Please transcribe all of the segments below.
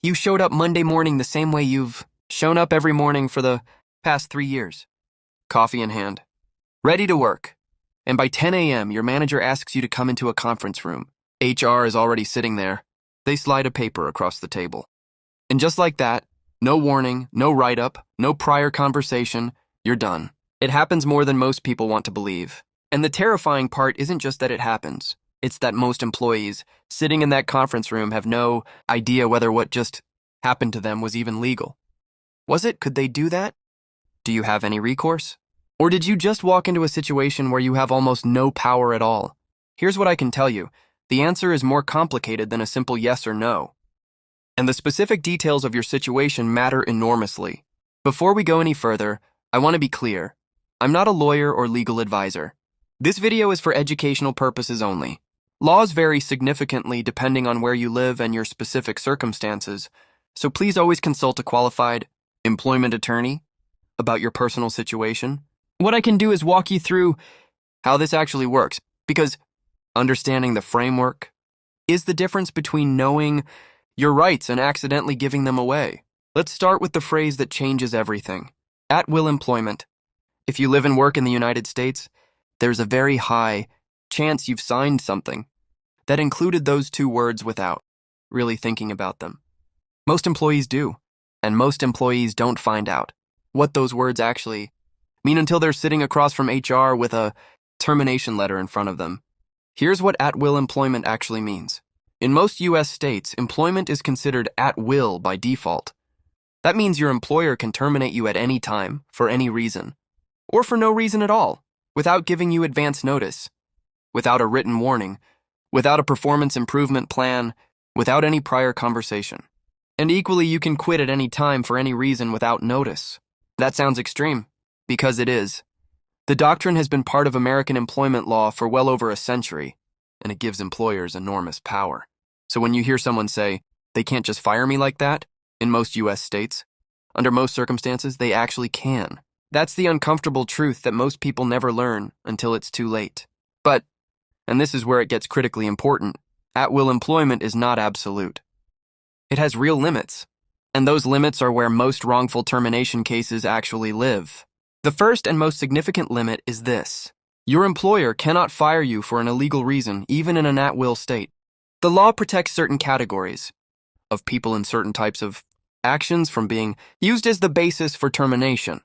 You showed up Monday morning the same way you've shown up every morning for the past 3 years. Coffee in hand. Ready to work. And by 10 a.m., your manager asks you to come into a conference room. HR is already sitting there. They slide a paper across the table. And just like that, no warning, no write-up, no prior conversation, you're done. It happens more than most people want to believe. And the terrifying part isn't just that it happens. It's that most employees sitting in that conference room have no idea whether what just happened to them was even legal. Was it? Could they do that? Do you have any recourse? Or did you just walk into a situation where you have almost no power at all? Here's what I can tell you. The answer is more complicated than a simple yes or no. And the specific details of your situation matter enormously. Before we go any further, I want to be clear. I'm not a lawyer or legal advisor. This video is for educational purposes only. Laws vary significantly depending on where you live and your specific circumstances, so please always consult a qualified employment attorney about your personal situation. What I can do is walk you through how this actually works, because understanding the framework is the difference between knowing your rights and accidentally giving them away. Let's start with the phrase that changes everything. At-will employment. If you live and work in the United States, there's a very high chance you've signed something that included those two words without really thinking about them. Most employees do, and most employees don't find out what those words actually mean until they're sitting across from HR with a termination letter in front of them. Here's what at-will employment actually means. In most U.S. states, employment is considered at will by default. That means your employer can terminate you at any time, for any reason, or for no reason at all, without giving you advance notice, without a written warning, without a performance improvement plan, without any prior conversation. And equally, you can quit at any time for any reason without notice. That sounds extreme, because it is. The doctrine has been part of American employment law for well over a century, and it gives employers enormous power. So when you hear someone say, they can't just fire me like that, in most U.S. states, under most circumstances, they actually can. That's the uncomfortable truth that most people never learn until it's too late. But, and this is where it gets critically important, at-will employment is not absolute. It has real limits, and those limits are where most wrongful termination cases actually live. The first and most significant limit is this. Your employer cannot fire you for an illegal reason, even in an at-will state. The law protects certain categories of people in certain types of actions from being used as the basis for termination.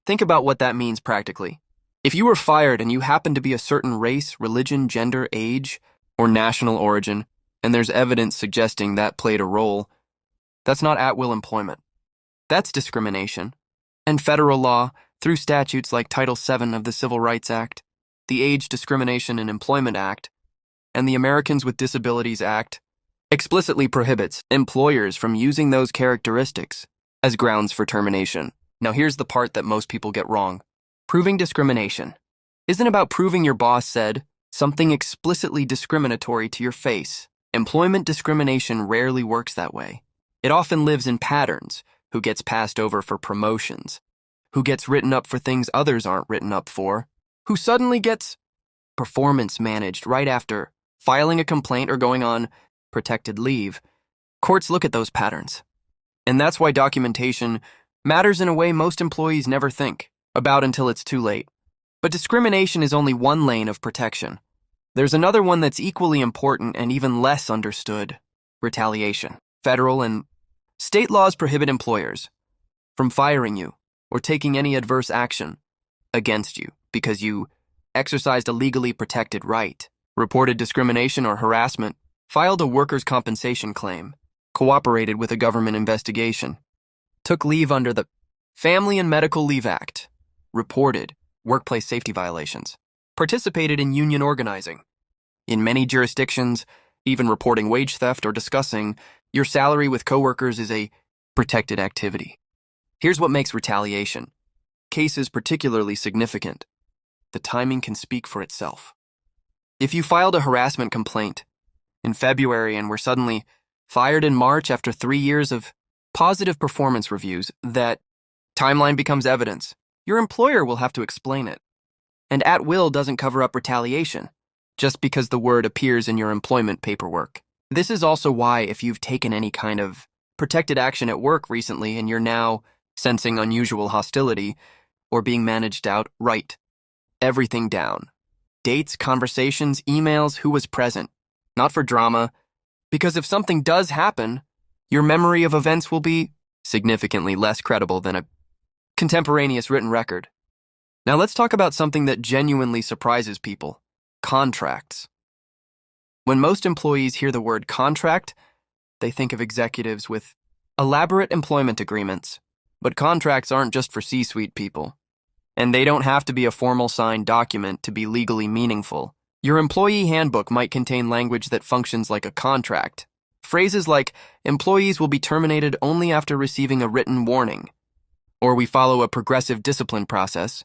Think about what that means practically. If you were fired and you happen to be a certain race, religion, gender, age, or national origin, and there's evidence suggesting that played a role, that's not at-will employment. That's discrimination. And federal law, through statutes like Title VII of the Civil Rights Act, the Age Discrimination in Employment Act, and the Americans with Disabilities Act, explicitly prohibits employers from using those characteristics as grounds for termination. Now here's the part that most people get wrong. Proving discrimination isn't about proving your boss said something explicitly discriminatory to your face. Employment discrimination rarely works that way. It often lives in patterns. Who gets passed over for promotions? Who gets written up for things others aren't written up for? Who suddenly gets performance managed right after filing a complaint or going on protected leave? Courts look at those patterns. And that's why documentation matters in a way most employees never think about until it's too late. But discrimination is only one lane of protection. There's another one that's equally important and even less understood: retaliation. Federal and state laws prohibit employers from firing you or taking any adverse action against you because you exercised a legally protected right, reported discrimination or harassment, filed a workers' compensation claim, cooperated with a government investigation, took leave under the Family and Medical Leave Act, reported workplace safety violations, participated in union organizing. In many jurisdictions, even reporting wage theft or discussing your salary with coworkers is a protected activity. Here's what makes retaliation cases particularly significant. The timing can speak for itself. If you filed a harassment complaint in February and were suddenly fired in March after 3 years of positive performance reviews, that timeline becomes evidence. Your employer will have to explain it. And at will doesn't cover up retaliation just because the word appears in your employment paperwork. This is also why if you've taken any kind of protected action at work recently and you're now sensing unusual hostility or being managed out, write everything down. Dates, conversations, emails, who was present. Not for drama, because if something does happen, your memory of events will be significantly less credible than a contemporaneous written record. Now let's talk about something that genuinely surprises people: contracts. When most employees hear the word contract, they think of executives with elaborate employment agreements. But contracts aren't just for C-suite people. And they don't have to be a formal signed document to be legally meaningful. Your employee handbook might contain language that functions like a contract. Phrases like, employees will be terminated only after receiving a written warning, or we follow a progressive discipline process.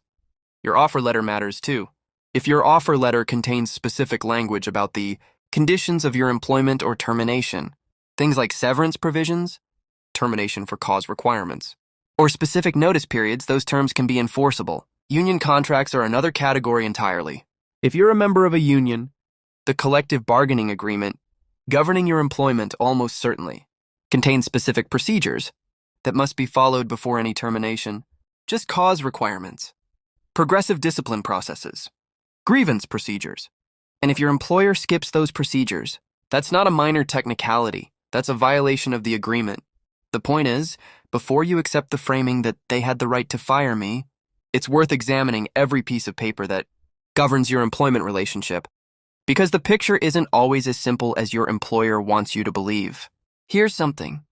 Your offer letter matters too. If your offer letter contains specific language about the conditions of your employment or termination, things like severance provisions, termination for cause requirements, or specific notice periods, those terms can be enforceable. Union contracts are another category entirely. If you're a member of a union, the collective bargaining agreement governing your employment almost certainly contains specific procedures that must be followed before any termination, just cause requirements, progressive discipline processes, grievance procedures. And if your employer skips those procedures, that's not a minor technicality, that's a violation of the agreement. The point is, before you accept the framing that they had the right to fire me, it's worth examining every piece of paper that governs your employment relationship, because the picture isn't always as simple as your employer wants you to believe. Here's something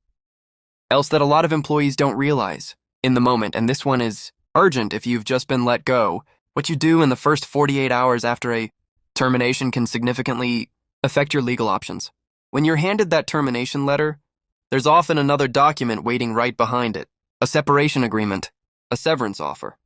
else that a lot of employees don't realize in the moment, and this one is urgent if you've just been let go. What you do in the first 48 hours after a termination can significantly affect your legal options. When you're handed that termination letter, there's often another document waiting right behind it, a separation agreement, a severance offer.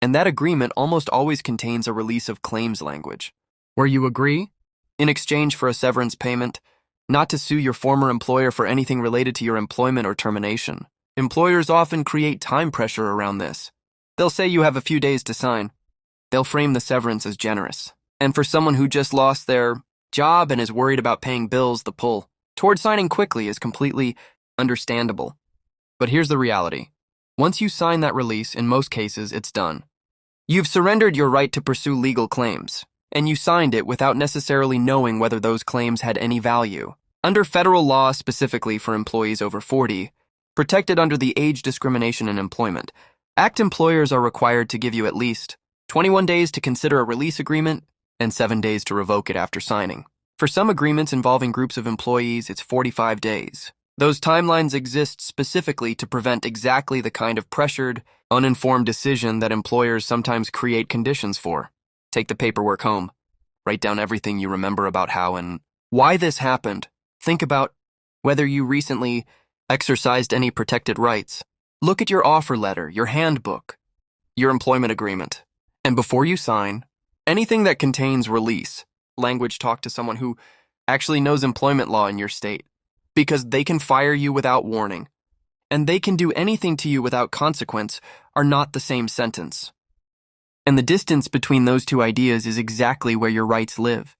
And that agreement almost always contains a release of claims language, where you agree, in exchange for a severance payment, not to sue your former employer for anything related to your employment or termination. Employers often create time pressure around this. They'll say you have a few days to sign. They'll frame the severance as generous. And for someone who just lost their job and is worried about paying bills, the pull toward signing quickly is completely understandable. But here's the reality. Once you sign that release, in most cases, it's done. You've surrendered your right to pursue legal claims, and you signed it without necessarily knowing whether those claims had any value. Under federal law, specifically for employees over 40, protected under the Age Discrimination in Employment Act, employers are required to give you at least 21 days to consider a release agreement and 7 days to revoke it after signing. For some agreements involving groups of employees, it's 45 days. Those timelines exist specifically to prevent exactly the kind of pressured, uninformed decision that employers sometimes create conditions for. Take the paperwork home. Write down everything you remember about how and why this happened. Think about whether you recently exercised any protected rights. Look at your offer letter, your handbook, your employment agreement. And before you sign, anything that contains release language, talk to someone who actually knows employment law in your state, because they can fire you without warning, and they can do anything to you without consequence, are not the same sentence. And the distance between those two ideas is exactly where your rights live.